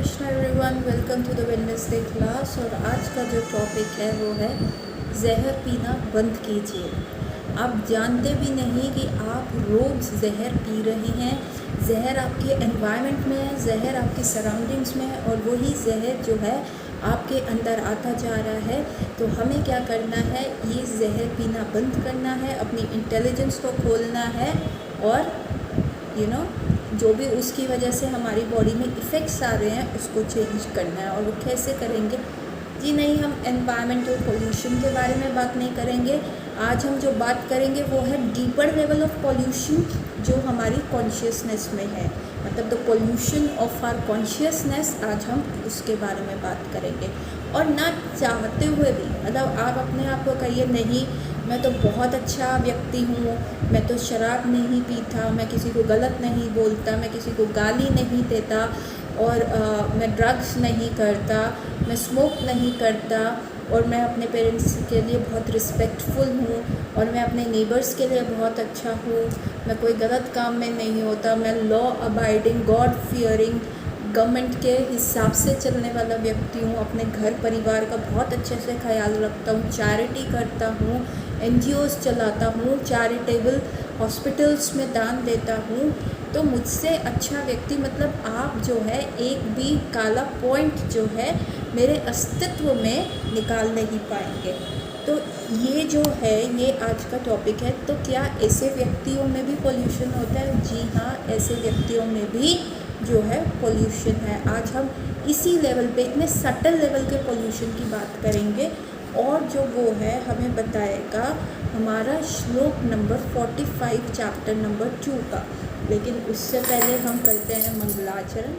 Krishna everyone, welcome to the Wednesday class. और आज का जो टॉपिक है वो है जहर पीना बंद कीजिए। आप जानते भी नहीं कि आप रोज़ जहर पी रहे हैं। जहर आपके एनवायरनमेंट में है, जहर आपकी सराउंडिंग्स में है और वही जहर जो है आपके अंदर आता जा रहा है। तो हमें क्या करना है, ये जहर पीना बंद करना है, अपनी इंटेलिजेंस को खोलना है और जो भी उसकी वजह से हमारी बॉडी में इफ़ेक्ट्स आ रहे हैं उसको चेंज करना है। और वो कैसे करेंगे? जी नहीं, हम एनवायरमेंटल पोल्यूशन के बारे में बात नहीं करेंगे। आज हम जो बात करेंगे वो है डीपर लेवल ऑफ पोल्यूशन जो हमारी कॉन्शियसनेस में है, मतलब the pollution of our consciousness. आज हम उसके बारे में बात करेंगे। और ना चाहते हुए भी, मतलब आप अपने आप को कहिए नहीं मैं तो बहुत अच्छा व्यक्ति हूँ, मैं तो शराब नहीं पीता, मैं किसी को गलत नहीं बोलता, मैं किसी को गाली नहीं देता और मैं ड्रग्स नहीं करता, मैं स्मोक नहीं करता और मैं अपने पेरेंट्स के लिए बहुत रिस्पेक्टफुल हूँ और मैं अपने नेबर्स के लिए बहुत अच्छा हूँ, मैं कोई गलत काम में नहीं होता, मैं law abiding, God fearing, government के हिसाब से चलने वाला व्यक्ति हूँ, अपने घर परिवार का बहुत अच्छे से ख्याल रखता हूँ, चैरिटी करता हूँ, NGOs चलाता हूँ, चैरिटेबल हॉस्पिटल्स में दान देता हूँ। तो मुझसे अच्छा व्यक्ति, मतलब आप जो है एक भी काला पॉइंट जो है मेरे अस्तित्व में निकाल नहीं पाएंगे। तो ये जो है ये आज का टॉपिक है। तो क्या ऐसे व्यक्तियों में भी पोल्यूशन होता है? जी हाँ, ऐसे व्यक्तियों में भी जो है पोल्यूशन है। आज हम इसी लेवल पे, इतने सटल लेवल के पोल्यूशन की बात करेंगे और जो वो है हमें बताएगा हमारा श्लोक नंबर 45 चैप्टर नंबर 2 का। लेकिन उससे पहले हम करते हैं मंगलाचरण।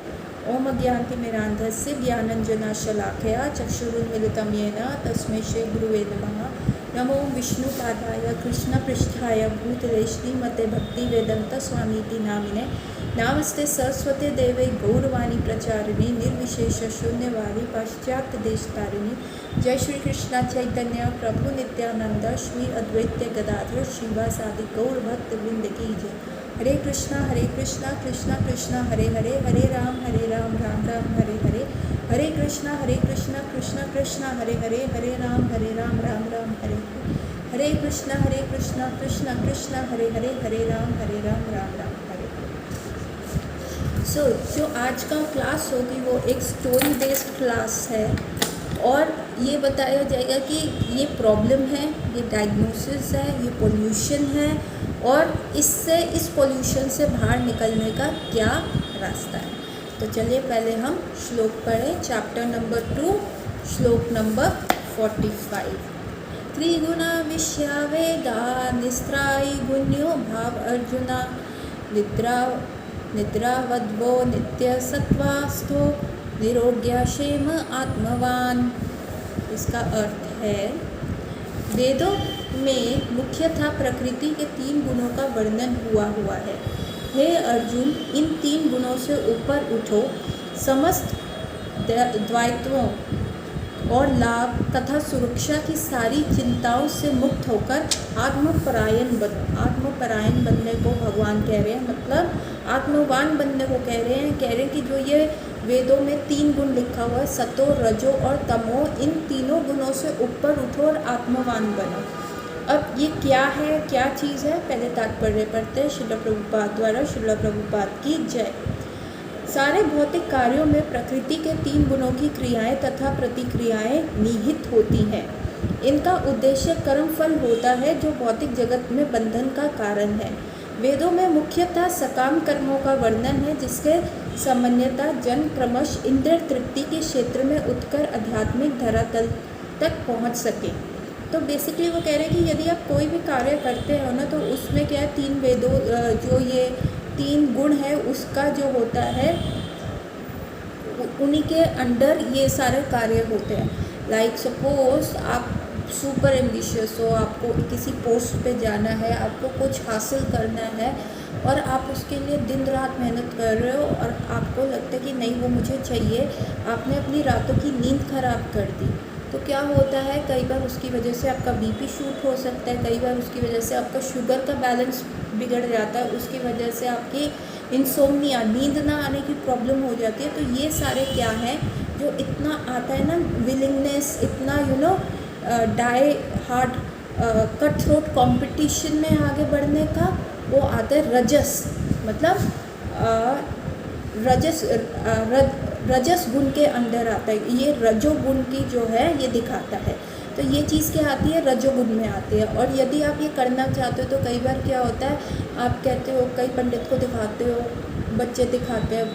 ओम अज्ञानतिमिरान्धस्य ज्ञानञ्जनशलाकया चक्षुरुन्मीलितं येन तस्मै श्री गुरुवे नमः। नमो विष्णुपादाय कृष्णपृष्ठाय भूतले श्रीमते भक्तिवेदांत स्वामीति नामिने। नमस्ते सरस्वती देवे गौरवाणी प्रचारिणी निर्विशेष शून्यवादी पाश्चात्य देशतारिणी। जय श्री कृष्ण चैतन्य प्रभु नित्यानंद श्री अद्वैत गदाधर श्रीवासादि गौर भक्त वृंद की जय। हरे कृष्णा कृष्णा कृष्णा हरे हरे, हरे राम राम राम हरे हरे, हरे कृष्णा कृष्णा कृष्णा हरे हरे, हरे राम राम राम हरे हरे, हरे कृष्णा कृष्णा कृष्णा हरे हरे, हरे राम राम राम हरे हरे। सो जो आज का क्लास होगी वो एक स्टोरी बेस्ड क्लास है और ये बताया जाएगा कि ये प्रॉब्लम है, ये डायग्नोसिस है, ये पोल्यूशन है और इससे, इस पोल्यूशन से बाहर निकलने का क्या रास्ता है। तो चलिए पहले हम श्लोक पढ़ें। चैप्टर नंबर 2 श्लोक नंबर 45। त्रिगुणा विश्या वेदा निस्त्रायि गुण्यो भाव अर्जुना निद्रावद्वो नित्य सत्वास्थो निरोग्यक्षेम आत्मवान। इसका अर्थ है वेदों में मुख्यतः प्रकृति के 3 गुणों का वर्णन हुआ है। हे अर्जुन, इन 3 गुणों से ऊपर उठो, समस्त द्वैतों और लाभ तथा सुरक्षा की सारी चिंताओं से मुक्त होकर आत्मपरायण बनो। आत्मपरायण बनने को भगवान कह रहे हैं, मतलब आत्मवान बनने को कह रहे हैं कि जो ये वेदों में 3 गुण लिखा हुआ है, सतो, रजो और तमो, इन तीनों गुणों से ऊपर उठो और आत्मवान बनो। अब ये क्या है, क्या चीज़ है? पहले तात्पर्य पढ़ते हैं श्रील प्रभुपाद द्वारा। श्रील प्रभुपाद की जय। सारे भौतिक कार्यों में प्रकृति के 3 गुणों की क्रियाएं तथा प्रतिक्रियाएं निहित होती हैं। इनका उद्देश्य कर्मफल होता है जो भौतिक जगत में बंधन का कारण है। वेदों में मुख्यतः सकाम कर्मों का वर्णन है जिसके सामान्यतः जन क्रमश इंद्रिय तृप्ति के क्षेत्र में उठकर आध्यात्मिक धरातल तक पहुंच सके। तो बेसिकली वो कह रहे हैं कि यदि आप कोई भी कार्य करते हो ना, तो उसमें क्या है, 3 वेदों जो ये 3 गुण है उसका जो होता है उन्हीं के अंडर ये सारे कार्य होते हैं। लाइक सपोज आप सुपर एम्बिशियस हो, आपको किसी पोस्ट पे जाना है, आपको कुछ हासिल करना है और आप उसके लिए दिन रात मेहनत कर रहे हो और आपको लगता है कि नहीं वो मुझे चाहिए, आपने अपनी रातों की नींद खराब कर दी। तो क्या होता है, कई बार उसकी वजह से आपका BP शूट हो सकता है, कई बार उसकी वजह से आपका शुगर का बैलेंस बिगड़ जाता है, उसकी वजह से आपकी इंसोम्निया, नींद ना आने की प्रॉब्लम हो जाती है। तो ये सारे क्या है जो इतना आता है ना, विलिंगनेस, इतना die hard cut throat competition में आगे बढ़ने का, वो आता है रजस, मतलब रजस रजस गुण के अंदर आता है। ये रजोगुण की जो है ये दिखाता है। तो ये चीज़ क्या आती है, रजोगुण में आती है। और यदि आप ये करना चाहते हो तो कई बार क्या होता है, आप कहते हो, कई पंडित को दिखाते हो, बच्चे दिखाते हैं,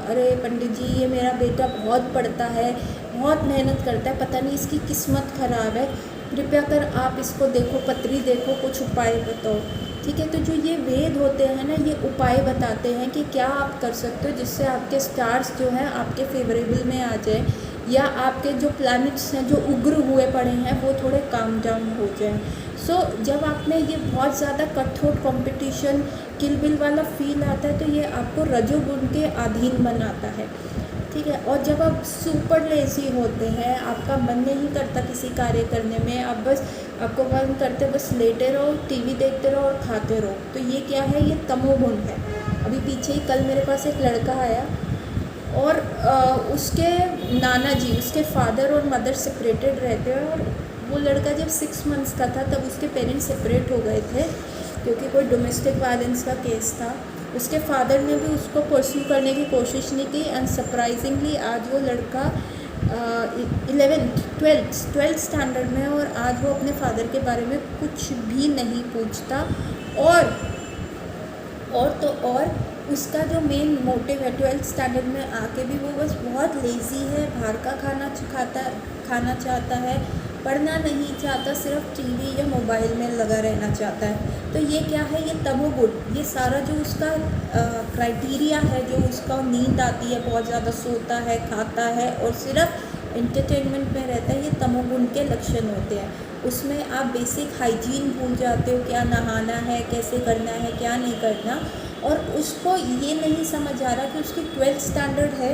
अरे पंडित जी ये मेरा बेटा बहुत पढ़ता है, बहुत मेहनत करता है, पता नहीं इसकी किस्मत ख़राब है, कृपया कर आप इसको देखो, पत्री देखो, कुछ उपाय बताओ। ठीक है, तो जो ये वेद होते हैं ना, ये उपाय बताते हैं कि क्या आप कर सकते हो जिससे आपके स्टार्स जो हैं आपके फेवरेबल में आ जाए, या आपके जो प्लैनेट्स हैं जो उग्र हुए पड़े हैं वो थोड़े काम डाउन हो जाएं। सो जब आप में ये बहुत ज़्यादा कठोर कंपटीशन, किल बिल वाला फील आता है, तो ये आपको रजोगुण के अधीन बनाता है। ठीक है, और जब आप सुपर लेज़ी होते हैं, आपका मन नहीं करता किसी कार्य करने में, आप बस, आपको मन करते बस लेटे रहो, टीवी देखते रहो और खाते रहो, तो ये क्या है, ये तमोगुण है। अभी पीछे ही कल मेरे पास एक लड़का आया और उसके नाना जी, उसके फादर और मदर सेपरेटेड रहते हैं, और वो लड़का जब 6 मंथ्स का था तब उसके पेरेंट्स सेपरेट हो गए थे क्योंकि कोई डोमेस्टिक वायलेंस का केस था। उसके फादर ने भी उसको परस्यू करने की कोशिश नहीं की, एंड सरप्राइजिंगली आज वो लड़का 12th स्टैंडर्ड में है, और आज वो अपने फादर के बारे में कुछ भी नहीं पूछता। और उसका जो मेन मोटिव है, 12th स्टैंडर्ड में आके भी वो बस बहुत लेज़ी है, बाहर का खाना चाहता है, पढ़ना नहीं चाहता, सिर्फ टीवी या मोबाइल में लगा रहना चाहता है। तो ये क्या है, ये तमोगुण, ये सारा जो उसका क्राइटेरिया है, जो उसका नींद आती है, बहुत ज़्यादा सोता है, खाता है और सिर्फ एंटरटेनमेंट में रहता है, ये तमोगुण के लक्षण होते हैं। उसमें आप बेसिक हाइजीन भूल जाते हो, क्या नहाना है, कैसे करना है, क्या नहीं करना, और उसको ये नहीं समझ आ रहा कि उसकी 12th स्टैंडर्ड है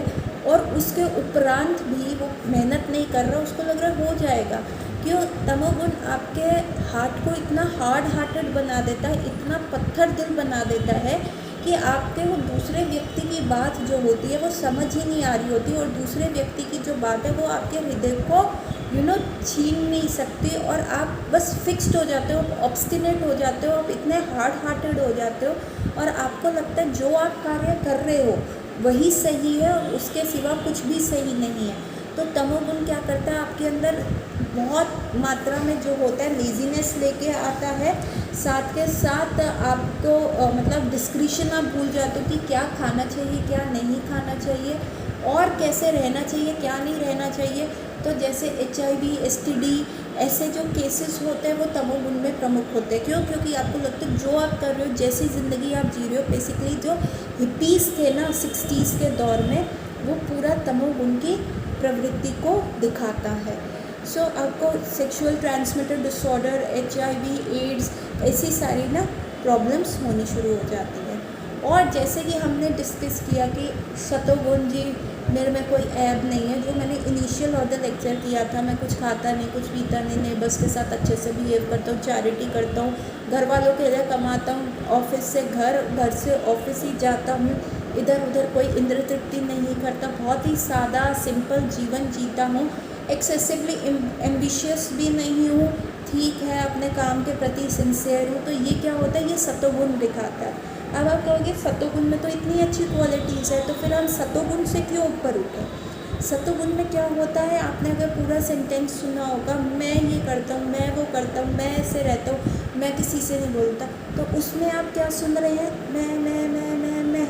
और उसके उपरांत भी वो मेहनत नहीं कर रहा, उसको लग रहा हो जाएगा। क्यों? तमोगुण आपके हार्ट को इतना हार्ड हार्टेड बना देता है, इतना पत्थर दिल बना देता है कि आपके वो दूसरे व्यक्ति की बात जो होती है वो समझ ही नहीं आ रही होती, और दूसरे व्यक्ति की जो बात है वो आपके हृदय को छीन नहीं सकती, और आप बस फिक्स्ड हो जाते हो, ऑब्स्टिनेट हो जाते हो, आप इतने हार्ड हार्टेड हो जाते हो, और आपको लगता है जो आप कार्य कर रहे हो वही सही है और उसके सिवा कुछ भी सही नहीं है। तो तमोगुण क्या करता है, आपके अंदर बहुत मात्रा में जो होता है लेज़ीनेस लेके आता है, साथ के साथ आपको मतलब डिस्क्रिशन आप भूल जाते हो कि क्या खाना चाहिए, क्या नहीं खाना चाहिए, और कैसे रहना चाहिए, क्या नहीं रहना चाहिए। तो जैसे HIV, STD ऐसे जो केसेस होते हैं वो तमोगुण में प्रमुख होते हैं। क्यों? क्योंकि आपको लगता है जो आप कर रहे हो, जैसी ज़िंदगी आप जी रहे हो, बेसिकली जो हिप्पीज़ थे ना 60s के दौर में, वो पूरा तमोगुण की प्रवृत्ति को दिखाता है। सो आपको sexual transmitted disorder, HIV, AIDS ऐसी सारी ना प्रॉब्लम्स होनी शुरू हो जाती है। और जैसे कि हमने डिस्कस किया कि सतोगुण जी मेरे में कोई ऐब नहीं है, जो मैंने इनिशियल ऑफ द लेक्चर किया था, मैं कुछ खाता नहीं, कुछ पीता नहीं, नेबर्स के साथ अच्छे से बिहेव करता हूँ, चैरिटी करता हूँ, घर वालों के लिए कमाता हूँ, ऑफिस से घर, घर से ऑफिस ही जाता हूँ, इधर उधर कोई इंद्र तृप्ति नहीं करता, बहुत ही सादा सिंपल जीवन जीता हूँ, एक्सेसिवली एम्बिशियस भी नहीं हूँ, ठीक है, अपने काम के प्रति सिंसियर हूँ। तो ये क्या होता है, ये सतोगुण दिखाता है। अब आप कहोगे सतोगुण में तो इतनी अच्छी क्वालिटीज़ है, तो फिर हम सतोगुण से क्यों ऊपर उठें? सतोगुण में क्या होता है, आपने अगर पूरा सेंटेंस सुना होगा, मैं ये करता हूँ, मैं वो करता हूँ, मैं ऐसे रहता हूँ, मैं किसी से नहीं बोलता, तो उसमें आप क्या सुन रहे हैं, मैं।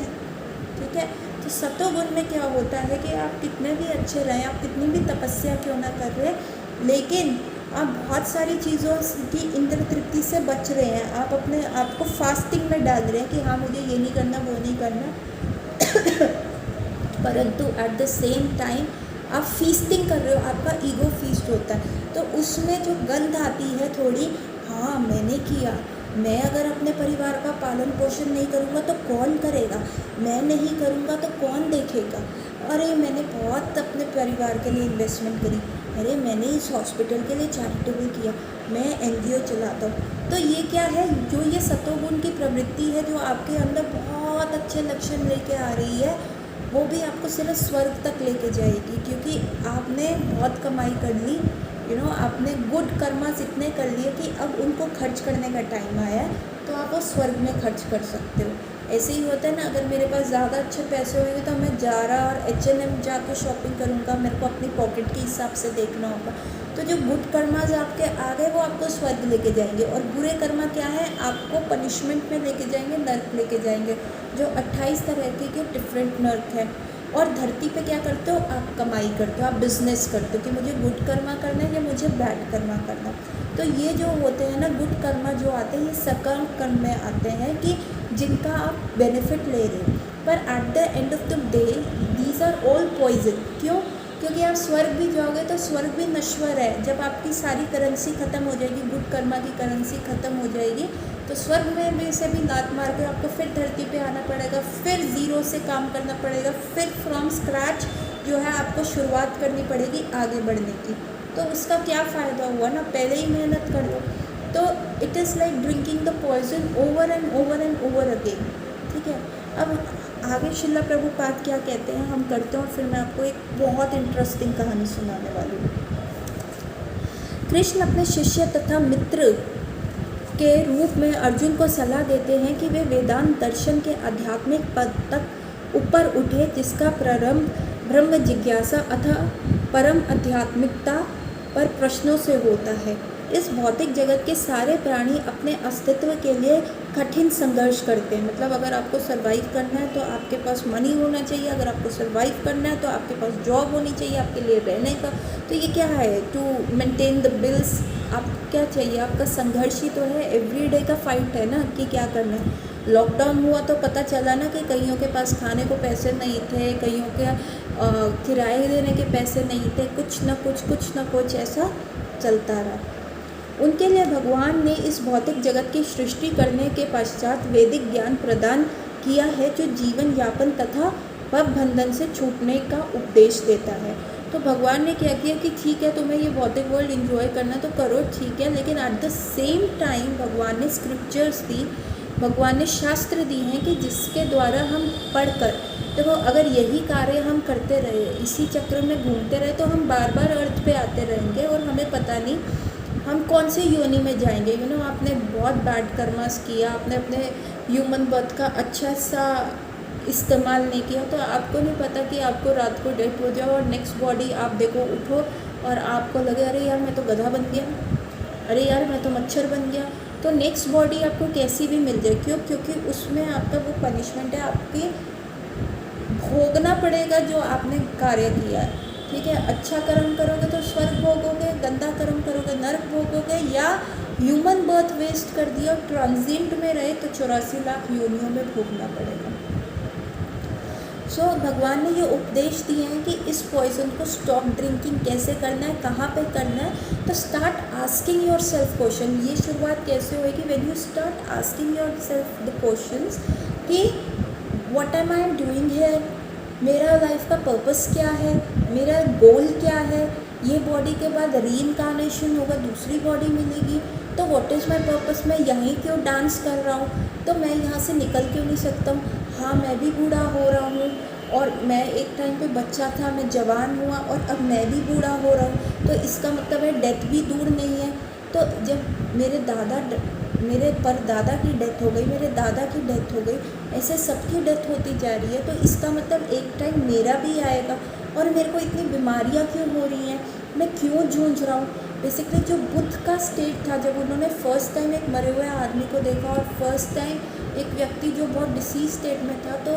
ठीक है, तो सतोगुण में क्या होता है कि आप कितने भी अच्छे रहें, आप कितनी भी तपस्या क्यों ना कर रहे, लेकिन आप बहुत सारी चीज़ों की इंद्र तृप्ति से बच रहे हैं, आप अपने आप को फास्टिंग में डाल रहे हैं कि हाँ मुझे ये नहीं करना, वो नहीं करना परंतु एट द सेम टाइम आप फीस्टिंग कर रहे हो, आपका ईगो फीस्ट होता है, तो उसमें जो गंध आती है थोड़ी, हाँ मैंने किया, मैं अगर अपने परिवार का पालन पोषण नहीं करूँगा तो कौन करेगा, मैं नहीं करूँगा तो कौन देखेगा, अरे मैंने बहुत अपने परिवार के लिए इन्वेस्टमेंट करी, अरे मैंने इस हॉस्पिटल के लिए चैरिटेबल किया, मैं NGO चलाता हूँ। तो ये क्या है, जो ये सतोगुण की प्रवृत्ति है जो आपके अंदर बहुत बहुत अच्छे लक्षण लेके आ रही है, वो भी आपको सिर्फ स्वर्ग तक लेके जाएगी, क्योंकि आपने बहुत कमाई कर ली, आपने गुड कर्मास इतने कर लिए कि अब उनको खर्च करने का टाइम आया है, तो आप वो स्वर्ग में खर्च कर सकते हो। ऐसे ही होता है ना, अगर मेरे पास ज़्यादा अच्छे पैसे होंगे तो मैं जारा और H&M जाके शॉपिंग करूँगा, मेरे को अपनी पॉकेट के हिसाब से देखना होगा। तो जो गुड कर्माज आपके आ गए वो आपको स्वर्ग लेके जाएंगे, और बुरे कर्मा क्या है, आपको पनिशमेंट में लेके जाएंगे, नर्क लेके जाएंगे, जो 28 तरह के डिफरेंट नर्क है। और धरती पे क्या करते हो, आप कमाई करते हो, आप बिजनेस करते हो कि मुझे गुड कर्मा करना है या मुझे बैड कर्मा करना। तो ये जो होते हैं ना गुड कर्मा जो आते हैं, ये सकर्म कर्म में आते हैं कि जिनका आप बेनिफिट ले रहे हो, पर at the end of the day these are all poison. क्यों? क्योंकि आप स्वर्ग भी जाओगे तो स्वर्ग भी नश्वर है। जब आपकी सारी करेंसी ख़त्म हो जाएगी, गुड कर्मा की करेंसी ख़त्म हो जाएगी, तो स्वर्ग में भी से भी लात मार के आपको फिर धरती पे आना पड़ेगा, फिर ज़ीरो से काम करना पड़ेगा, फिर फ्रॉम स्क्रैच जो है आपको शुरुआत करनी पड़ेगी आगे बढ़ने की। तो उसका क्या फ़ायदा हुआ ना, पहले ही मेहनत कर लो। तो it is like drinking the poison over and over and over again. ठीक है, अब आगे शिला प्रभुपाद क्या कहते हैं हम करते हैं, और फिर मैं आपको एक बहुत इंटरेस्टिंग कहानी सुनाने वाली हूँ। कृष्ण अपने शिष्य तथा मित्र के रूप में अर्जुन को सलाह देते हैं कि वे वेदांत दर्शन के आध्यात्मिक पद तक ऊपर उठे, जिसका प्रारंभ ब्रह्म जिज्ञासा अथवा परम आध्यात्मिकता पर प्रश्नों से होता है। इस भौतिक जगत के सारे प्राणी अपने अस्तित्व के लिए कठिन संघर्ष करते हैं। मतलब अगर आपको सर्वाइव करना है तो आपके पास मनी होना चाहिए, अगर आपको सर्वाइव करना है तो आपके पास जॉब होनी चाहिए आपके लिए रहने का। तो ये क्या है, टू मेंटेन द बिल्स, आप क्या चाहिए, आपका संघर्ष ही तो है, एवरीडे का फाइट है ना कि क्या करना है। लॉकडाउन हुआ तो पता चला ना कि कईयों के पास खाने को पैसे नहीं थे, कईयों के किराए देने के पैसे नहीं थे, कुछ ना कुछ ऐसा चलता रहा। उनके लिए भगवान ने इस भौतिक जगत की सृष्टि करने के पश्चात वैदिक ज्ञान प्रदान किया है, जो जीवन यापन तथा भव बंधन से छूटने का उपदेश देता है। तो भगवान ने क्या किया कि ठीक है, तुम्हें ये भौतिक वर्ल्ड एंजॉय करना तो करो, ठीक है, लेकिन एट द सेम टाइम भगवान ने स्क्रिप्चर्स दी, भगवान ने शास्त्र दी हैं कि जिसके द्वारा हम पढ़कर, देखो अगर यही कार्य हम करते रहे, इसी चक्र में घूमते रहे, तो हम बार बार अर्थ पे आते रहेंगे और हमें पता नहीं हम कौन से योनि में जाएंगे। आपने बहुत बैड कर्मास किया, आपने अपने ह्यूमन बर्थ का अच्छा सा इस्तेमाल नहीं किया, तो आपको नहीं पता कि आपको रात को डेथ हो जाए और नेक्स्ट बॉडी आप देखो उठो और आपको लगे अरे यार मैं तो गधा बन गया, अरे यार मैं तो मच्छर बन गया। तो नेक्स्ट बॉडी आपको कैसी भी मिल जाए, क्यों? क्योंकि उसमें आपका वो पनिशमेंट है, आपकी भोगना पड़ेगा जो आपने कार्य किया है। ठीक है, अच्छा कर्म करोगे तो स्वर्ग भोगोगे, गंदा कर्म करोगे नरक भोगोगे, या ह्यूमन बर्थ वेस्ट कर दिया और ट्रांजिएंट में रहे तो 84 लाख योनियों में भोगना पड़ेगा। सो भगवान ने ये उपदेश दिए हैं कि इस पॉइजन को स्टॉप ड्रिंकिंग कैसे करना है, कहाँ पे करना है। तो start asking yourself question. ये शुरुआत कैसे होएगी, when you start asking yourself the questions कि what am I doing here, मेरा लाइफ का पर्पस क्या है, मेरा गोल क्या है, ये बॉडी के बाद रीइंकार्नेशन होगा, दूसरी बॉडी मिलेगी, तो व्हाट इज़ माय पर्पस, मैं यहीं क्यों डांस कर रहा हूँ, तो मैं यहाँ से निकल क्यों नहीं सकता हूँ। हाँ, मैं भी बूढ़ा हो रहा हूँ और मैं एक टाइम पे बच्चा था, मैं जवान हुआ और अब मैं भी बूढ़ा हो रहा हूँ, तो इसका मतलब है डेथ भी दूर नहीं है। तो जब मेरे परदादा की डेथ हो गई, मेरे दादा की डेथ हो गई, ऐसे सबकी डेथ होती जा रही है, तो इसका मतलब एक टाइम मेरा भी आएगा। और मेरे को इतनी बीमारियां क्यों हो रही हैं, मैं क्यों जूझ रहा हूँ। बेसिकली जो बुद्ध का स्टेट था, जब उन्होंने फर्स्ट टाइम एक मरे हुए आदमी को देखा और फर्स्ट टाइम एक व्यक्ति जो बहुत डिसीज स्टेट में था, तो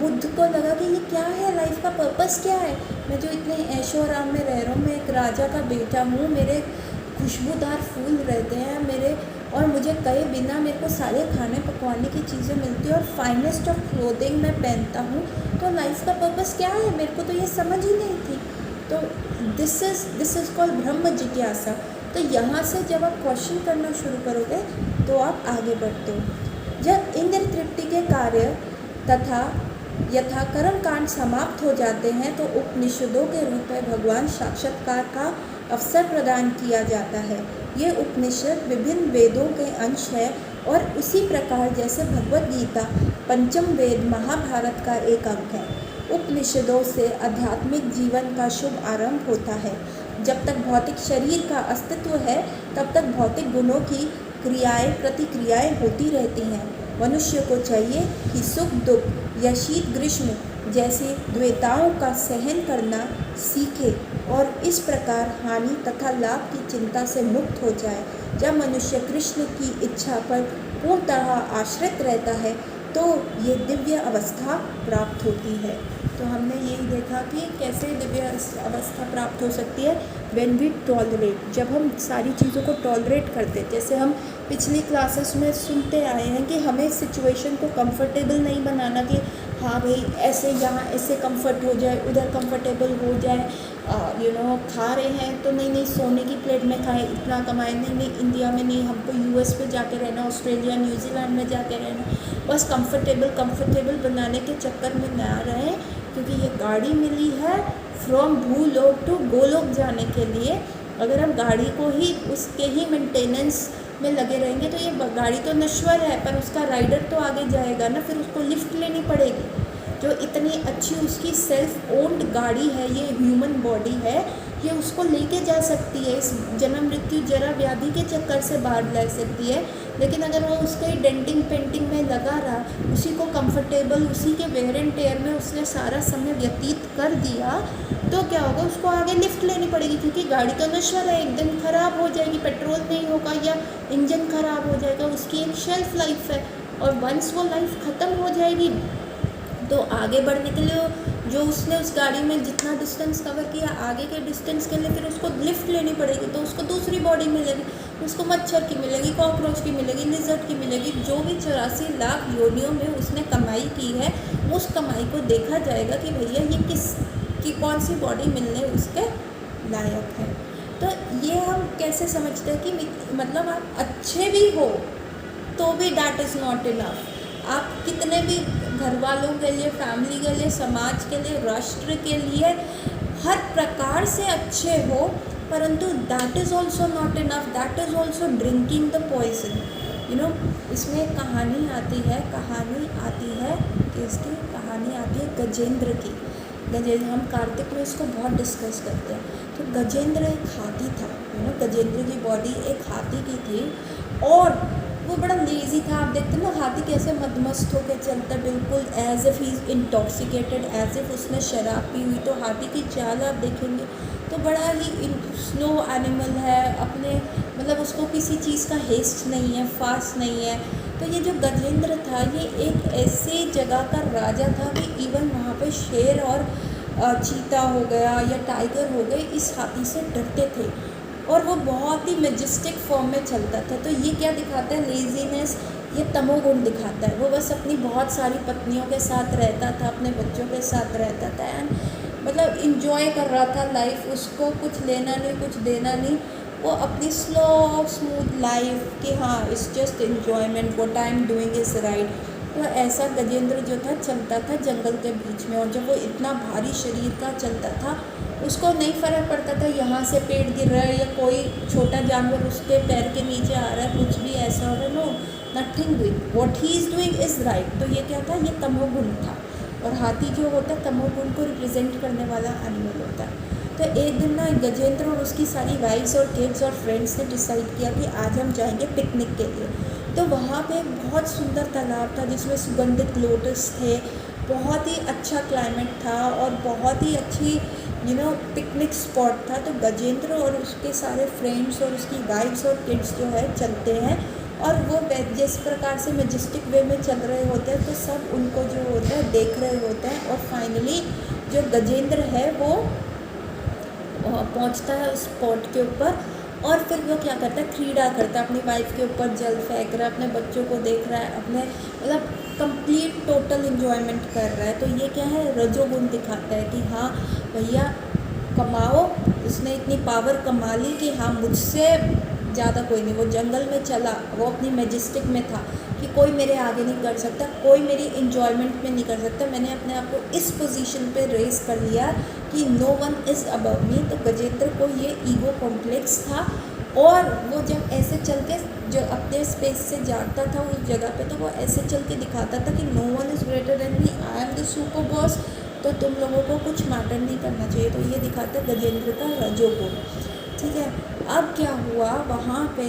बुद्ध को लगा कि ये क्या है, लाइफ का पर्पस क्या है, मैं जो इतने ऐशो आराम में रह रहा हूँ, मैं एक राजा का बेटा हूँ, मेरे खुशबूदार फूल रहते हैं मेरे, और मुझे कहे बिना मेरे को सारे खाने पकवाने की चीज़ें मिलती हैं और फाइनेस्ट ऑफ क्लोथिंग मैं पहनता हूँ, तो लाइफ का पर्पस क्या है, मेरे को तो ये समझ ही नहीं थी। तो दिस इज़ कॉल्ड ब्रह्म जिज्ञासा। तो यहाँ से जब आप क्वेश्चन करना शुरू करोगे तो आप आगे बढ़ते हो। जब इंद्र तृप्ति के कार्य तथा यथा कर्म कांड समाप्त हो जाते हैं तो उपनिषदों के रूप में भगवान साक्षात्कार का अवसर प्रदान किया जाता है। ये उपनिषद विभिन्न वेदों के अंश है और उसी प्रकार जैसे भगवद गीता पंचम वेद महाभारत का एक अंग है। उपनिषदों से आध्यात्मिक जीवन का शुभ आरंभ होता है। जब तक भौतिक शरीर का अस्तित्व है तब तक भौतिक गुणों की क्रियाएं प्रतिक्रियाएं होती रहती हैं। मनुष्य को चाहिए कि सुख दुख या शीत ग्रीष्म जैसी द्वैताओं का सहन करना सीखे और इस प्रकार हानि तथा लाभ की चिंता से मुक्त हो जाए। जब मनुष्य कृष्ण की इच्छा पर पूर्णतः आश्रित रहता है तो ये दिव्य अवस्था प्राप्त होती है। तो हमने यही देखा कि कैसे दिव्य अवस्था प्राप्त हो सकती है, व्हेन वी टॉलरेट, जब हम सारी चीज़ों को टॉलरेट करते हैं। जैसे हम पिछली क्लासेस में सुनते आए हैं कि हमें सिचुएशन को कंफर्टेबल नहीं बनाना कि हाँ भाई ऐसे यहाँ ऐसे कंफर्ट हो जाए, उधर कंफर्टेबल हो जाए, खा रहे हैं तो नहीं सोने की प्लेट में खाएं, इतना कमाएं, नहीं इंडिया में नहीं, हमको यूएस पे जाके रहना, ऑस्ट्रेलिया न्यूजीलैंड में जाके रहना, बस कंफर्टेबल बनाने के चक्कर में ना रहें, क्योंकि ये गाड़ी मिली है फ्रॉम भूलोक टू गोलोक जाने के लिए। अगर हम गाड़ी को ही उसके ही मेंटेनेंस में लगे रहेंगे तो ये गाड़ी तो नश्वर है, पर उसका राइडर तो आगे जाएगा ना, फिर उसको लिफ्ट लेनी पड़ेगी। जो इतनी अच्छी उसकी सेल्फ ओन्ड गाड़ी है, ये ह्यूमन बॉडी है, ये उसको लेके जा सकती है, इस जन्म मृत्यु जरा व्याधि के चक्कर से बाहर ला सकती है। लेकिन अगर वो उसके डेंटिंग पेंटिंग में लगा रहा, उसी को कंफर्टेबल, उसी के वेयर एंड टेयर में उसने सारा समय व्यतीत कर दिया, तो क्या होगा, उसको आगे लिफ्ट लेनी पड़ेगी, क्योंकि गाड़ी तो नश्वर है, एक दिन ख़राब हो जाएगी, पेट्रोल नहीं होगा या इंजन ख़राब हो जाएगा, उसकी एक शेल्फ लाइफ है, और वंस वो लाइफ ख़त्म हो जाएगी तो आगे बढ़ने के लिए जो उसने उस गाड़ी में जितना डिस्टेंस कवर किया, आगे के डिस्टेंस के लिए फिर उसको लिफ्ट लेनी पड़ेगी, तो उसको दूसरी बॉडी मिलेगी, उसको मच्छर की मिलेगी, कॉकरोच की मिलेगी, लिजर्ट की मिलेगी, जो भी 84 लाख योनियों में उसने कमाई की है, उस कमाई को देखा जाएगा कि भैया ये कौन सी बॉडी मिलने उसके लायक है। तो ये हम कैसे समझते हैं कि मतलब आप अच्छे भी हो तो भी दैट इज़ नॉट इनफ। आप कितने भी घर वालों के लिए, फैमिली के लिए, समाज के लिए, राष्ट्र के लिए हर प्रकार से अच्छे हो, परंतु that is also not enough, that is also drinking the poison. इसमें एक कहानी आती है कि इसकी कहानी आती है गजेंद्र की। हम कार्तिक में इसको बहुत डिस्कस करते हैं। तो गजेंद्र एक हाथी था, गजेंद्र की बॉडी एक हाथी की थी और वो बड़ा लेज़ी था। आप देखते हैं ना हाथी कैसे मदमस्त होकर चलता है, बिल्कुल as if he is intoxicated, as if उसने शराब पी हुई। तो हाथी की चाल आप देखेंगे तो बड़ा ही स्लो एनिमल है, अपने मतलब उसको किसी चीज़ का हेस्ट नहीं है, फास्ट नहीं है। तो ये जो गजेंद्र था ये एक ऐसे जगह का राजा था कि इवन वहाँ पे शेर और चीता हो गया या टाइगर हो गए, इस हाथी से डरते थे और वो बहुत ही मेजेस्टिक फॉर्म में चलता था। तो ये क्या दिखाता है, लेजीनेस, ये तमोगुण दिखाता है। वो बस अपनी बहुत सारी पत्नियों के साथ रहता था, अपने बच्चों के साथ रहता था एंड मतलब इंजॉय कर रहा था लाइफ, उसको कुछ लेना नहीं कुछ देना नहीं, वो अपनी स्लो स्मूथ लाइफ कि हाँ it's just enjoyment, what I am doing is right. तो ऐसा गजेंद्र जो था चलता था जंगल के बीच में, और जब वो इतना भारी शरीर का चलता था उसको नहीं फ़र्क पड़ता था यहाँ से पेड़ गिर रहा है या कोई छोटा जानवर उसके पैर के नीचे आ रहा है, कुछ भी ऐसा हो रहा है, no nothing doing, what he is doing is right. तो ये क्या था, ये तमोगुण था। और हाथी जो होता है तमोगुण को रिप्रेजेंट करने वाला एनिमल होता है। तो एक दिन ना गजेंद्र और उसकी सारी वाइफ्स और किड्स और फ्रेंड्स ने डिसाइड किया कि आज हम जाएंगे पिकनिक के लिए। तो वहाँ पे एक बहुत सुंदर तालाब था जिसमें सुगंधित लोटस थे, बहुत ही अच्छा क्लाइमेट था और बहुत ही अच्छी पिकनिक स्पॉट था। तो गजेंद्र और उसके सारे फ्रेंड्स और उसकी वाइफ्स और किड्स जो है चलते हैं और वो जिस प्रकार से मैजेस्टिक वे में चल रहे होते हैं तो सब उनको जो होता है देख रहे होते हैं। और फाइनली जो गजेंद्र है वो पहुंचता है उस स्पॉट के ऊपर और फिर वो क्या करता है, क्रीड़ा करता है, अपनी वाइफ के ऊपर जल फेंक रहा है, अपने बच्चों को देख रहा है, अपने मतलब कंप्लीट टोटल इन्जॉयमेंट कर रहा है। तो ये क्या है, रजोगुण दिखाता है कि हाँ भैया कमाओ, उसने इतनी पावर कमा ली कि हाँ मुझसे ज़्यादा कोई नहीं। वो जंगल में चला, वो अपनी मैजेस्टिक में था कि कोई मेरे आगे नहीं कर सकता, कोई मेरी इन्जॉयमेंट में नहीं कर सकता। मैंने अपने आप को इस पोजीशन पे रेस कर लिया कि no one is above me. तो गजेंद्र को ये ईगो कॉम्प्लेक्स था और वो जब ऐसे चल के जो अपने स्पेस से जाता था उस जगह पे, तो वो ऐसे चल के दिखाता था कि no one is greater than me, I am the super boss, तो तुम लोगों को कुछ मैटर नहीं करना चाहिए। तो ये दिखाता है गजेंद्र का रजोगुण। ठीक है, अब क्या हुआ वहाँ पे,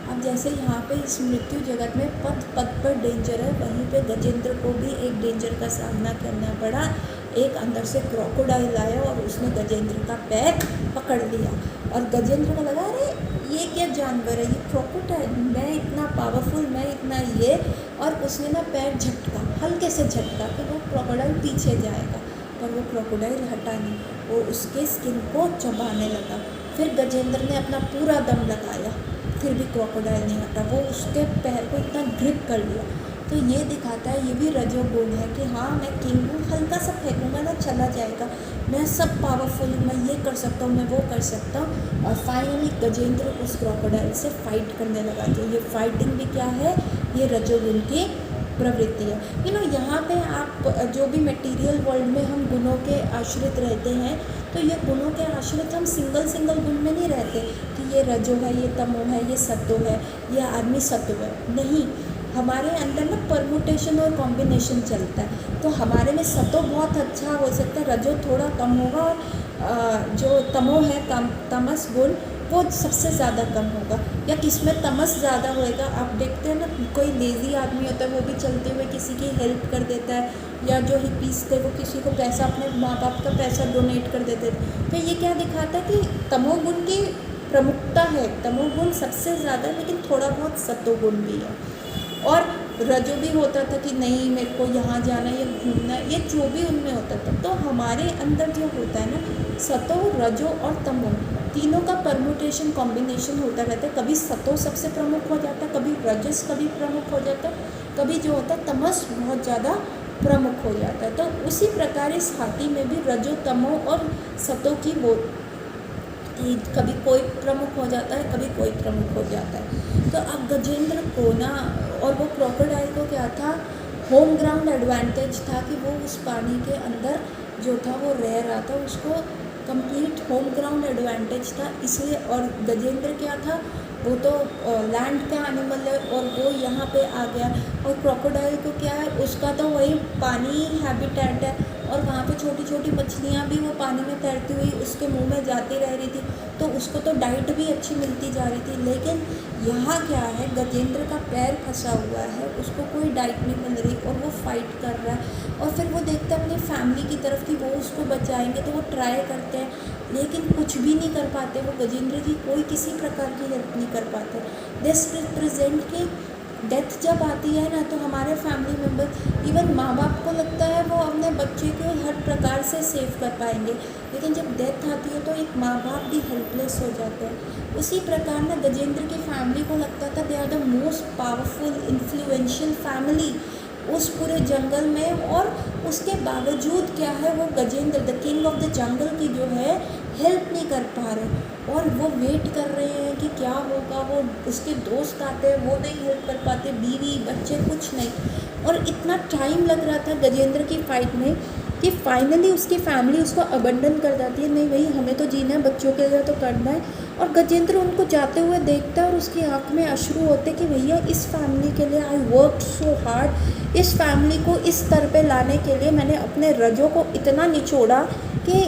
अब जैसे यहाँ पे इस मृत्यु जगत में पद पद पर डेंजर है, वहीं पे गजेंद्र को भी एक डेंजर का सामना करना पड़ा। एक अंदर से क्रोकोडाइल आया और उसने गजेंद्र का पैर पकड़ लिया, और गजेंद्र को लगा अरे ये क्या जानवर है, ये क्रोकोडाइल, मैं इतना पावरफुल, मैं इतना ये, और उसने ना पैर झटका, हल्के से झटका कि वो क्रोकोडाइल पीछे जाएगा, पर वो क्रोकोडाइल हटा नहीं, वो उसके स्किन को चबाने लगा। फिर गजेंद्र ने अपना पूरा दम लगाया, फिर भी क्रोकोडाइल नहीं हटा, वो उसके पैर को इतना ग्रिप कर लिया। तो ये दिखाता है, ये भी रजोगुण है कि हाँ मैं किंग हूँ, हल्का सा फेंकूँगा ना चला जाएगा, मैं सब पावरफुल हूँ, मैं ये कर सकता हूँ, मैं वो कर सकता हूँ। और फाइनली गजेंद्र उस क्रोकोडाइल से फाइट करने लगा। तो ये फाइटिंग भी क्या है, ये रजोगुण की प्रवृत्ति है। यहाँ पे आप जो भी मटेरियल वर्ल्ड में हम गुणों के आश्रित रहते हैं, तो ये गुणों के आश्रित हम सिंगल गुण में नहीं रहते कि ये रजो है, ये तमो है, ये सतो है, ये आदमी सत्व है, नहीं। हमारे अंदर ना परमुटेशन और कॉम्बिनेशन चलता है। तो हमारे में सतो बहुत अच्छा हो सकता है, रजो थोड़ा कम होगा, और जो तमो है, तमस गुण, वो सबसे ज़्यादा कम होगा। या किसमें तमस ज़्यादा होएगा, आप देखते हैं ना, कोई लेज़ी आदमी होता है वो भी चलते हुए किसी की हेल्प कर देता है, या जो हिप्पीज़ थे वो किसी को पैसा, अपने माँ बाप का पैसा डोनेट कर देते थे। तो ये क्या दिखाता है कि तमोगुण की प्रमुखता है, तमोगुण सबसे ज़्यादा, लेकिन थोड़ा बहुत सतोगुण भी है। और रजो भी होता था कि नहीं मेरे को यहाँ जाना है, या घूमना है, ये जो भी उनमें होता था। तो हमारे अंदर जो होता है ना, सतो, रजो और तमो, तीनों का परमुटेशन कॉम्बिनेशन होता रहता है। कभी सतो सबसे प्रमुख हो जाता है, कभी रजस कभी प्रमुख हो जाता है, कभी जो होता है तमस बहुत ज़्यादा प्रमुख हो जाता है। तो उसी प्रकार इस हाथी में भी रजो, तमो और सतो की वो कभी कोई प्रमुख हो जाता है, कभी कोई प्रमुख हो जाता है। तो अब गजेंद्र को ना, और वो क्रोकोडाइल को क्या था, होम ग्राउंड एडवांटेज था कि वो उस पानी के अंदर जो था वो रह रहा था, उसको कंप्लीट होम ग्राउंड एडवांटेज था इसलिए। और गजेंद्र क्या था, वो तो लैंड का एनिमल है और वो यहाँ पे आ गया। और क्रोकोडाइल को क्या है, उसका तो वही पानी हैबिटेट है, और वहाँ पे छोटी छोटी मछलियाँ भी वो पानी में तैरती हुई उसके मुंह में जाती रह रही थी, तो उसको तो डाइट भी अच्छी मिलती जा रही थी। लेकिन यहाँ क्या है, गजेंद्र का पैर फंसा हुआ है, उसको कोई डाइट नहीं मिल रही, और वो फाइट कर रहा है। और फिर वो देखता है अपनी फैमिली की तरफ कि वो उसको बचाएंगे, तो वो ट्राई करते हैं, लेकिन कुछ भी नहीं कर पाते। वो गजेंद्र की कोई किसी प्रकार की हेल्प नहीं कर पाते। दिस रिप्रेजेंट की डेथ जब आती है ना, तो हमारे फैमिली मेम्बर, इवन माँ बाप को लगता है वो अपने बच्चे को हर प्रकार से सेव कर पाएंगे, लेकिन जब डेथ आती है तो एक माँ बाप भी हेल्पलेस हो जाते हैं। उसी प्रकार ना गजेंद्र की फैमिली को लगता था they are the most powerful influential family उस पूरे जंगल में, और उसके बावजूद क्या है, वो Gajendra the king of the jungle की जो है हेल्प नहीं कर पा रहे, और वो वेट कर रहे हैं कि क्या होगा। वो उसके दोस्त आते हैं, वो नहीं हेल्प कर पाते, बीवी बच्चे कुछ नहीं। और इतना टाइम लग रहा था गजेंद्र की फाइट में कि फाइनली उसकी फैमिली उसको अबंडन कर जाती है, नहीं भाई हमें तो जीना है, बच्चों के लिए तो करना है। और गजेंद्र उनको जाते हुए देखता है, और उसकी आंख में अश्रु होते कि भैया इस फैमिली के लिए आई वर्क सो हार्ड, इस फैमिली को इस स्तर पे लाने के लिए मैंने अपने रजों को इतना निचोड़ा कि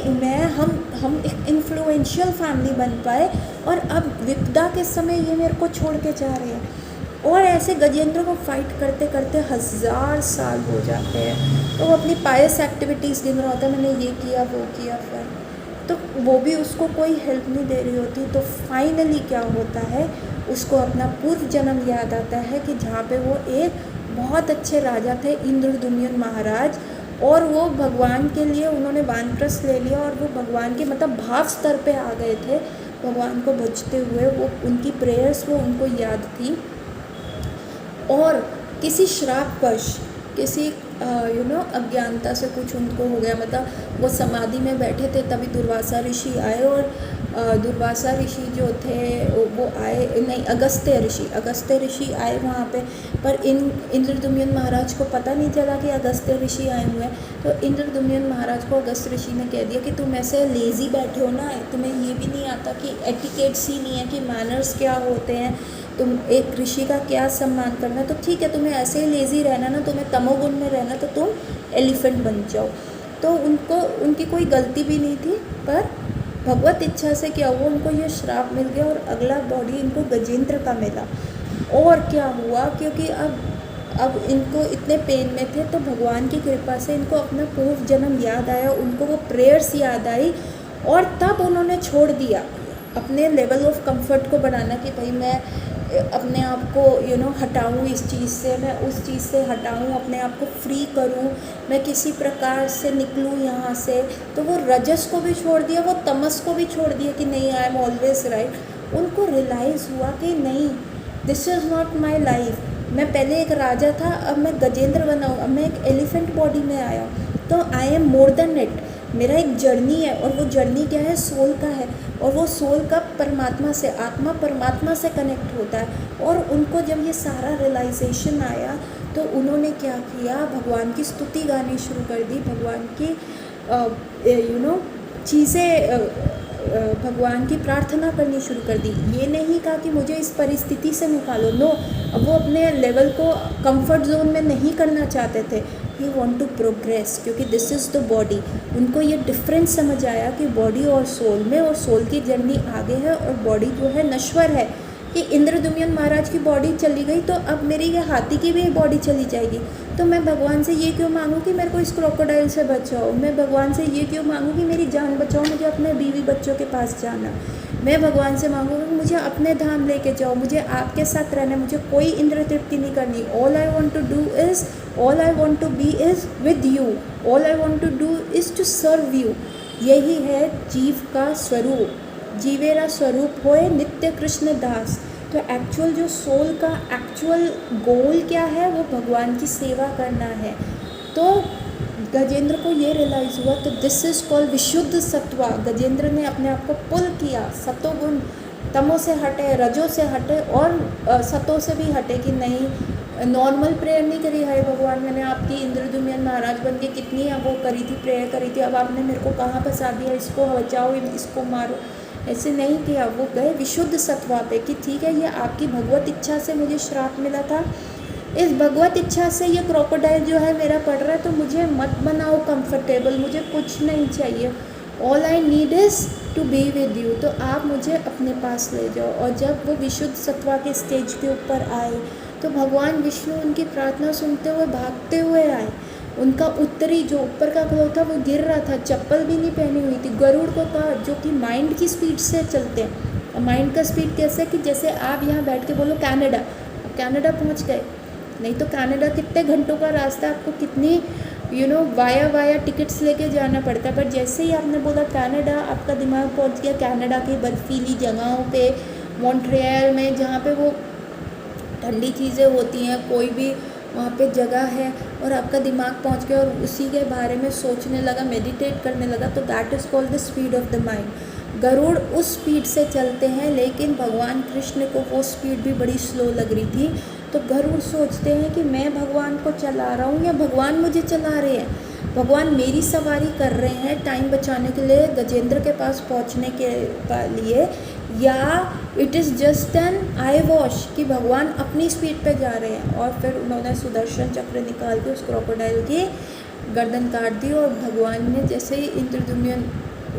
हम एक इन्फ्लुएंशियल फैमिली बन पाए, और अब विपदा के समय ये मेरे को छोड़ के जा रहे हैं। और ऐसे गजेंद्र को फाइट करते करते 1000 साल हो जाते हैं। तो वो अपनी पायस एक्टिविटीज़ गिन रहा होता है, मैंने ये किया वो किया, फिर तो वो भी उसको कोई हेल्प नहीं दे रही होती। तो फाइनली क्या होता है, उसको अपना पूर्व जन्म याद आता है कि जहाँ पे वो एक बहुत अच्छे राजा थे, इंद्रद्युम्न महाराज, और वो भगवान के लिए उन्होंने वानप्रस्थ ले लिया, और वो भगवान के मतलब भाव स्तर पे आ गए थे, भगवान को भजते हुए। वो उनकी प्रेयर्स वो उनको याद थी, और किसी श्रापवश, किसी अज्ञानता से कुछ उनको हो गया, मतलब वो समाधि में बैठे थे, तभी दुर्वासा ऋषि आए और दुर्वासा ऋषि जो थे वो आए, नहीं, अगस्त्य ऋषि आए वहाँ पे। पर इंद्रदुम्न महाराज को पता नहीं चला कि अगस्त्य ऋषि आए हुए हैं। तो इंद्रदुम्न महाराज को अगस्त्य ऋषि ने कह दिया कि तुम ऐसे लेज़ी बैठे हो ना, तुम्हें ये भी नहीं आता कि एटिकेट्स ही नहीं है कि मैनर्स क्या होते हैं, तुम एक ऋषि का क्या सम्मान करना। तो ठीक है, तुम्हें ऐसे ही लेज़ी रहना ना, तुम्हें तमोगुण में रहना, तो तुम एलिफेंट बन जाओ। तो उनकी कोई गलती भी नहीं थी, पर भगवत इच्छा से क्या हुआ, उनको ये श्राप मिल गया और अगला बॉडी इनको गजेंद्र का मिला। और क्या हुआ, क्योंकि अब इनको इतने पेन में थे, तो भगवान की कृपा से इनको अपना पूर्व जन्म याद आया, उनको वो प्रेयर्स याद आई, और तब उन्होंने छोड़ दिया अपने लेवल ऑफ कंफर्ट को बढ़ाना कि भाई मैं अपने आप को हटाऊँ इस चीज़ से, मैं उस चीज़ से हटाऊँ, अपने आप को फ्री करूँ, मैं किसी प्रकार से निकलूँ यहाँ से। तो वो रजस को भी छोड़ दिया, वो तमस को भी छोड़ दिया कि नहीं, आई एम ऑलवेज राइट। उनको रियलाइज़ हुआ कि नहीं, this is not my life. मैं पहले एक राजा था, अब मैं गजेंद्र बना हूँ, अब मैं एक एलिफेंट बॉडी में आया, तो I am more than it. मेरा एक जर्नी है, और वो जर्नी क्या है, सोल का है, और वो सोल का परमात्मा से, आत्मा परमात्मा से कनेक्ट होता है। और उनको जब ये सारा रियलाइजेशन आया, तो उन्होंने क्या किया, भगवान की स्तुति गानी शुरू कर दी, भगवान की चीज़ें, भगवान की प्रार्थना करनी शुरू कर दी। ये नहीं कहा कि मुझे इस परिस्थिति से निकालो, नो। अब वो अपने लेवल को कंफर्ट जोन में नहीं करना चाहते थे, ही वॉन्ट टू प्रोग्रेस, क्योंकि दिस इज़ द बॉडी। उनको ये डिफरेंस समझ आया कि बॉडी और सोल में, और सोल की जर्नी आगे है और बॉडी जो है नश्वर है। कि इंद्रदुम्न महाराज की बॉडी चली गई, तो अब मेरी ये हाथी की भी बॉडी चली जाएगी। तो मैं भगवान से ये क्यों मांगूँ कि मेरे को इस क्रोकोडाइल से बचाओ, मैं भगवान से ये क्यों मांगूँ कि मेरी जान बचाओ, मुझे अपने बीवी बच्चों के पास जाना, मैं भगवान से मांगूँ कि मुझे अपने धाम लेके जाओ, मुझे आपके साथ रहना, मुझे कोई इंद्र तृप्ति नहीं करनी। All I want to be is with you, all I want to do is to serve you. यही है जीव का स्वरूप, जीवेरा स्वरूप होए नित्य कृष्ण दास। तो एक्चुअल जो सोल का एक्चुअल गोल क्या है, वो भगवान की सेवा करना है। तो गजेंद्र को ये रियलाइज़ हुआ, तो दिस इज़ कॉल्ड विशुद्ध सत्वा। गजेंद्र ने अपने आप को पुल किया, सतोगुण, तमो से हटे, रजो से हटे, और सतों से भी हटे कि नहीं, नॉर्मल प्रेयर नहीं करी, हाय भगवान मैंने आपकी इंद्रदुम्न महाराज बन के कितनी वो करी थी, प्रेयर करी थी, अब आपने मेरे को कहाँ फंसा दिया, इसको बचाओ, इसको मारो, ऐसे नहीं किया। वो गए विशुद्ध सत्वा पे कि ठीक है, ये आपकी भगवत इच्छा से मुझे श्राप मिला था, इस भगवत इच्छा से ये क्रोकोडाइल जो है मेरा पड़ रहा है, तो मुझे मत बनाओ कंफर्टेबल, मुझे कुछ नहीं चाहिए, all I need is to be with you, तो आप मुझे अपने पास ले जाओ। और जब वो विशुद्ध सत्वा के स्टेज के ऊपर आए, तो भगवान विष्णु उनकी प्रार्थना सुनते हुए भागते हुए आए। उनका उत्तरी जो ऊपर का ग्लो था वो गिर रहा था, चप्पल भी नहीं पहनी हुई थी। गरुड़ को कहा, जो कि माइंड की स्पीड से चलते हैं, और माइंड का स्पीड कैसे, कि जैसे आप यहाँ बैठ के बोलो कनाडा, कनाडा पहुँच गए, नहीं तो कनाडा कितने घंटों का रास्ता, आपको कितनी वाया टिकट्स लेके जाना पड़ता है। पर जैसे ही आपने बोला कनाडा, आपका दिमाग पहुँच गया कनाडा की बर्फीली जगहों पे, मॉन्ट्रियल में जहाँ पे वो ठंडी चीज़ें होती हैं, कोई भी वहाँ पे जगह है, और आपका दिमाग पहुँच गया और उसी के बारे में सोचने लगा, मेडिटेट करने लगा। तो that is called the speed of the mind. Garuda उस स्पीड से चलते हैं, लेकिन भगवान कृष्ण को वो स्पीड भी बड़ी स्लो लग रही थी। तो गरुड़ सोचते हैं कि मैं भगवान को चला रहा हूँ या भगवान मुझे चला रहे हैं, भगवान मेरी सवारी कर रहे हैं टाइम बचाने के लिए, गजेंद्र के पास पहुँचने के लिए, या it is just an I wash कि भगवान अपनी स्पीड पे जा रहे हैं। और फिर उन्होंने सुदर्शन चक्र निकाल के उस क्रोकोडाइल की गर्दन काट दी, और भगवान ने जैसे ही इंद्रदुम्न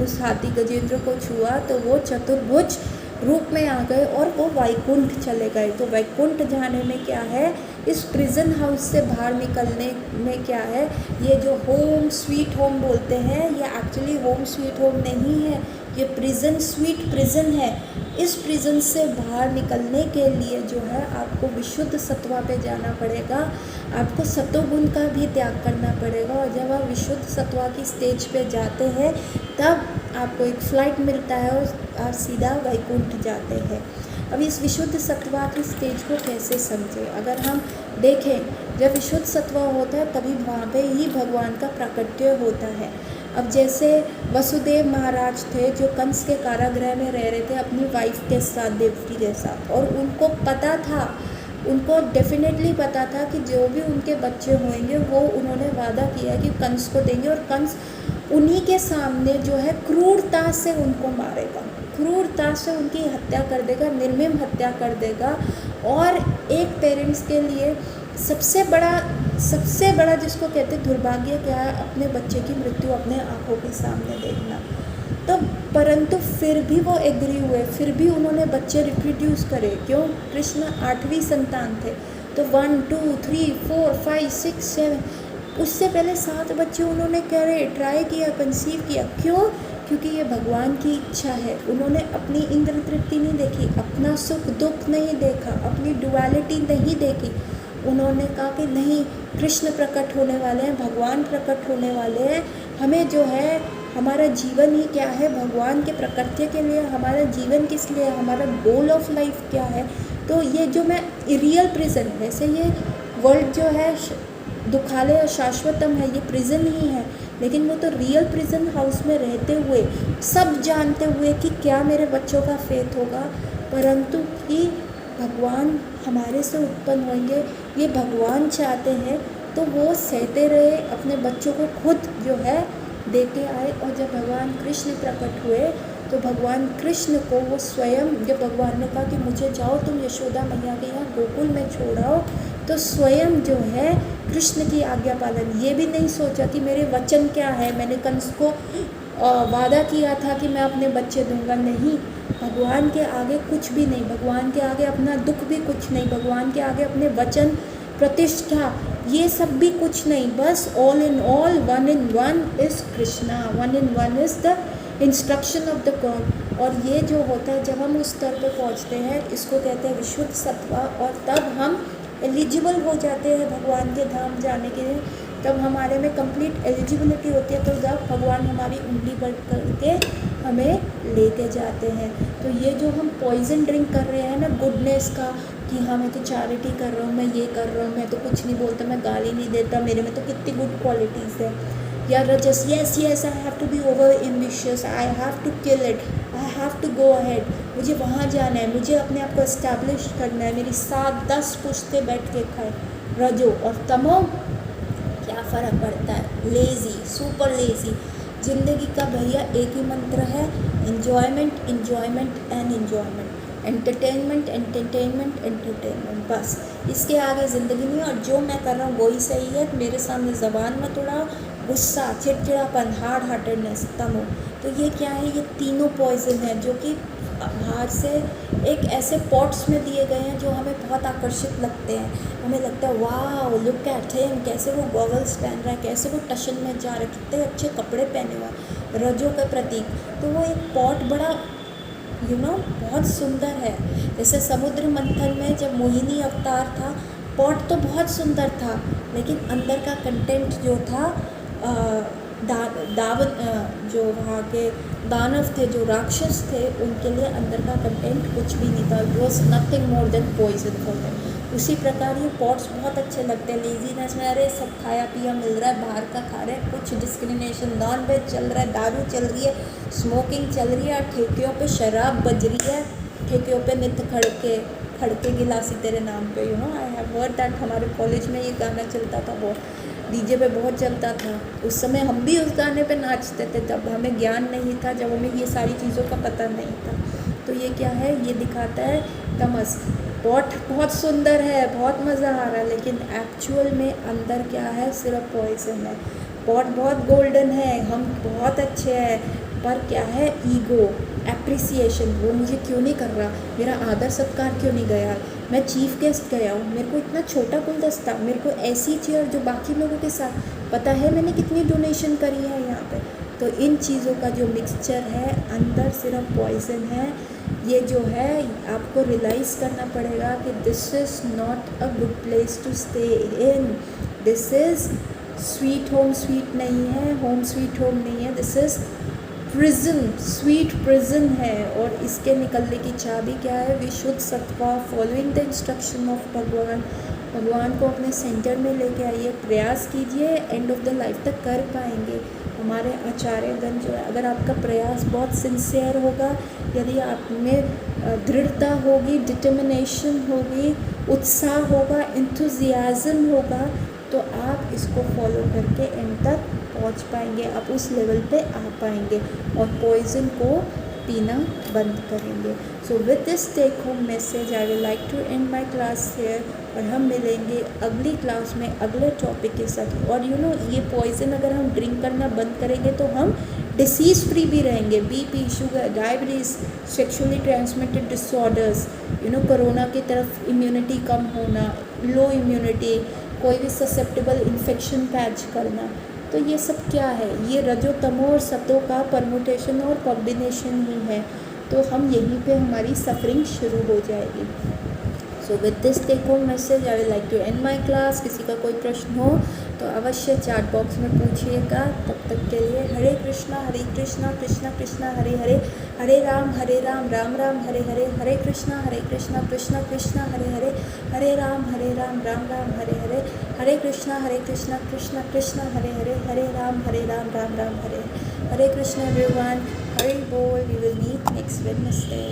उस हाथी गजेंद्र को छुआ, तो वो चतुर्भुज रूप में आ गए और वो वैकुंठ चले गए। तो वैकुंठ जाने में क्या है, इस प्रिजन हाउस से बाहर निकलने में क्या है, ये जो होम स्वीट होम बोलते हैं, ये एक्चुअली होम स्वीट होम नहीं है, ये प्रिजन स्वीट प्रिजन है। इस प्रिजन से बाहर निकलने के लिए जो है आपको विशुद्ध सत्वा पे जाना पड़ेगा, आपको सतोगुण का भी त्याग करना पड़ेगा। और जब आप विशुद्ध सत्वा की स्टेज पे जाते हैं, तब आपको एक फ़्लाइट मिलता है और आप सीधा वैकुंठ जाते हैं। अब इस विशुद्ध सत्वा की स्टेज को कैसे समझें, अगर हम देखें जब विशुद्ध सत्व होता है तभी वहाँ पे ही भगवान का प्राकट्य होता है। अब जैसे वसुदेव महाराज थे जो कंस के कारागृह में रह रहे थे अपनी वाइफ के साथ, देवकी के साथ, और उनको पता था, उनको डेफिनेटली पता था कि जो भी उनके बच्चे होंगे वो उन्होंने वादा किया कि कंस को देंगे, और कंस उन्हीं के सामने जो है क्रूरता से उनको मारेगा, क्रूरता से उनकी हत्या कर देगा, निर्मम हत्या कर देगा। और एक पेरेंट्स के लिए सबसे बड़ा जिसको कहते हैं दुर्भाग्य क्या है, अपने बच्चे की मृत्यु अपने आँखों के सामने देखना। तो परंतु फिर भी वो एग्री हुए, फिर भी उन्होंने बच्चे रिप्रोड्यूस करे। क्यों? कृष्ण 8वीं संतान थे, तो 1 2 3 4 5 6 7, उससे पहले 7 बच्चे उन्होंने ट्राई किया, कंसीव किया। क्यों? क्योंकि ये भगवान की इच्छा है। उन्होंने अपनी इंद्र तृप्ति नहीं देखी, अपना सुख दुख नहीं देखा, अपनी डुअलिटी नहीं देखी। उन्होंने कहा कि नहीं, कृष्ण प्रकट होने वाले हैं, भगवान प्रकट होने वाले हैं, हमें जो है हमारा जीवन ही क्या है, भगवान के प्रकृत्य के लिए हमारा जीवन किस लिए, हमारा गोल ऑफ लाइफ क्या है। तो ये जो मैं रियल प्रिजन, वैसे ये वर्ल्ड जो है दुखालय शाश्वतम है, ये प्रिजन ही है, लेकिन वो तो रियल प्रिजन हाउस में रहते हुए, सब जानते हुए कि क्या मेरे बच्चों का फेथ होगा, परंतु कि भगवान हमारे से उत्पन्न होंगे, ये भगवान चाहते हैं, तो वो सहते रहे, अपने बच्चों को खुद जो है देके आए। और जब भगवान कृष्ण प्रकट हुए तो भगवान कृष्ण को वो स्वयं, जब भगवान ने कहा कि मुझे जाओ तुम यशोदा मैया के यहाँ गोकुल में छोड़ाओ, तो स्वयं जो है कृष्ण की आज्ञा पालन, ये भी नहीं सोचा कि मेरे वचन क्या है, मैंने कंस को वादा किया था कि मैं अपने बच्चे दूंगा, नहीं, भगवान के आगे कुछ भी नहीं, भगवान के आगे अपना दुख भी कुछ नहीं, भगवान के आगे अपने वचन प्रतिष्ठा ये सब भी कुछ नहीं, बस all in all, one in one is Krishna, one in one is the instruction of the God. और ये जो होता है जब हम उस स्तर पे पहुँचते हैं, इसको कहते हैं विशुद्ध सत्वा, और तब हम एलिजिबल हो जाते हैं भगवान के धाम जाने के लिए, तब हमारे में कंप्लीट एलिजिबिलिटी होती है, तो जब भगवान हमारी उंगली पकड़ करके हमें लेके जाते हैं। तो ये जो हम पॉइजन ड्रिंक कर रहे हैं ना गुडनेस का, कि हाँ मैं तो चैरिटी कर रहा हूँ, मैं ये कर रहा हूँ, मैं तो कुछ नहीं बोलता, मैं गाली नहीं देता, मेरे में तो कितनी गुड क्वालिटीज़ है, या रजस, yes I have to be over ambitious, I have to kill it, I have to go ahead, मुझे वहाँ जाना है, मुझे अपने आप को इस्टेब्लिश करना है, मेरी 7-10 पुश्ते बैठ के खाए। रजो और तमो क्या फ़र्क पड़ता है, लेज़ी, सुपर लेज़ी। ज़िंदगी का भैया एक ही मंत्र है, enjoyment enjoyment and enjoyment, entertainment entertainment entertainment, बस इसके आगे ज़िंदगी नहीं। और जो मैं कर रहा हूँ वही सही है, मेरे सामने ज़बान मत उड़ाओ, गुस्सा, चिड़चिड़ापन, हार्ड हार्टेडनेस, तमो, तो ये क्या है, ये तीनों पॉइजन है जो कि बाहर से एक ऐसे पॉट्स में दिए गए हैं जो हमें बहुत आकर्षित लगते हैं। हमें लगता है वाह लुक एट हिम, कैसे वो गॉगल्स पहन रहा है, कैसे वो टशन में जा रहा है, कितने अच्छे कपड़े पहने हुए हैं, रजों का प्रतीक। तो वो एक पॉट बड़ा बहुत सुंदर है। जैसे समुद्र मंथन में जब मोहिनी अवतार था, पॉट तो बहुत सुंदर था, लेकिन अंदर का कंटेंट जो था जो वहाँ के दानव थे, जो राक्षस थे, उनके लिए अंदर का कंटेंट कुछ भी नहीं था, it was nothing more than poison for them. उसी प्रकार ये पॉट्स बहुत अच्छे लगते हैं लेजीनेस में, अरे सब खाया पिया मिल रहा है, बाहर का खा रहे हैं, कुछ डिस्क्रिमिनेशन, नॉन वेज चल रहा है, दारू चल रही है, स्मोकिंग चल रही है, ठेकियों पे शराब बज रही है, ठेकियों पे नित्य खड़के गिलासी तेरे नाम पे, आई हैव हर्ड दैट। हमारे कॉलेज में ये गाना चलता था, बहुत डीजे पे बहुत चलता था, उस समय हम भी उस गाने पे नाचते थे, जब हमें ज्ञान नहीं था, जब हमें ये सारी चीज़ों का पता नहीं था। तो ये क्या है, ये दिखाता है तमस। पॉट बहुत सुंदर है, बहुत मज़ा आ रहा है, लेकिन एक्चुअल में अंदर क्या है, सिर्फ पॉइजन है। पॉट बहुत गोल्डन है, हम बहुत अच्छे हैं, पर क्या है, ईगो, एप्रिसिएशन, वो मुझे क्यों नहीं कर रहा, मेरा आदर सत्कार क्यों नहीं गया, मैं चीफ गेस्ट गया हूँ, मेरे को इतना छोटा गुलदस्ता, मेरे को ऐसी चेयर जो बाकी लोगों के साथ, पता है मैंने कितनी डोनेशन करी है यहाँ पे। तो इन चीज़ों का जो मिक्सचर है, अंदर सिर्फ पॉइजन है। ये जो है आपको रियलाइज़ करना पड़ेगा कि this is not a good place to stay in, this is sweet home, sweet नहीं है, होम स्वीट होम नहीं है, this is prison, sweet prison है। और इसके निकलने की चाबी क्या है, विशुद्ध सत्वा, फॉलोइंग द इंस्ट्रक्शन ऑफ भगवान, भगवान को अपने सेंटर में लेके आइए, प्रयास कीजिए, एंड ऑफ द लाइफ तक कर पाएंगे। हमारे आचार्यगण जो है, अगर आपका प्रयास बहुत सिंसियर होगा, यदि आप में दृढ़ता होगी, डिटर्मिनेशन होगी, उत्साह होगा, इंथुजियाज़म होगा, तो आप इसको फॉलो करके एंड तक पहुंच पाएंगे, आप उस लेवल पे आ पाएंगे और पॉइजन को पीना बंद करेंगे। So with this take home message I will like to end my class here, और हम मिलेंगे अगली क्लास में अगले टॉपिक के साथ। और ये पॉइजन अगर हम ड्रिंक करना बंद करेंगे तो हम डिसीज़ फ्री भी रहेंगे। BP, sugar, diabetes, sexually transmitted disorders, corona की तरफ इम्यूनिटी कम होना, लो इम्यूनिटी, कोई भी ससेप्टेबल इन्फेक्शन पैच करना, तो ये सब क्या है? ये रजो तमो और सतो का परमुटेशन और कॉम्बिनेशन ही है। तो हम यहीं पे हमारी सफरिंग शुरू हो जाएगी। So with this take home message I will like to end my class. किसी का कोई प्रश्न हो तो अवश्य चैट बॉक्स में पूछिएगा। तब तक के लिए हरे कृष्णा कृष्णा कृष्णा हरे हरे, हरे राम राम राम हरे हरे, हरे कृष्णा कृष्णा कृष्णा हरे हरे, हरे राम राम राम हरे हरे, हरे कृष्णा कृष्णा कृष्णा हरे हरे, हरे राम राम राम हरे हरे। हरे कृष्णा एवरीवन, हरि बोल। We will meet next Wednesday.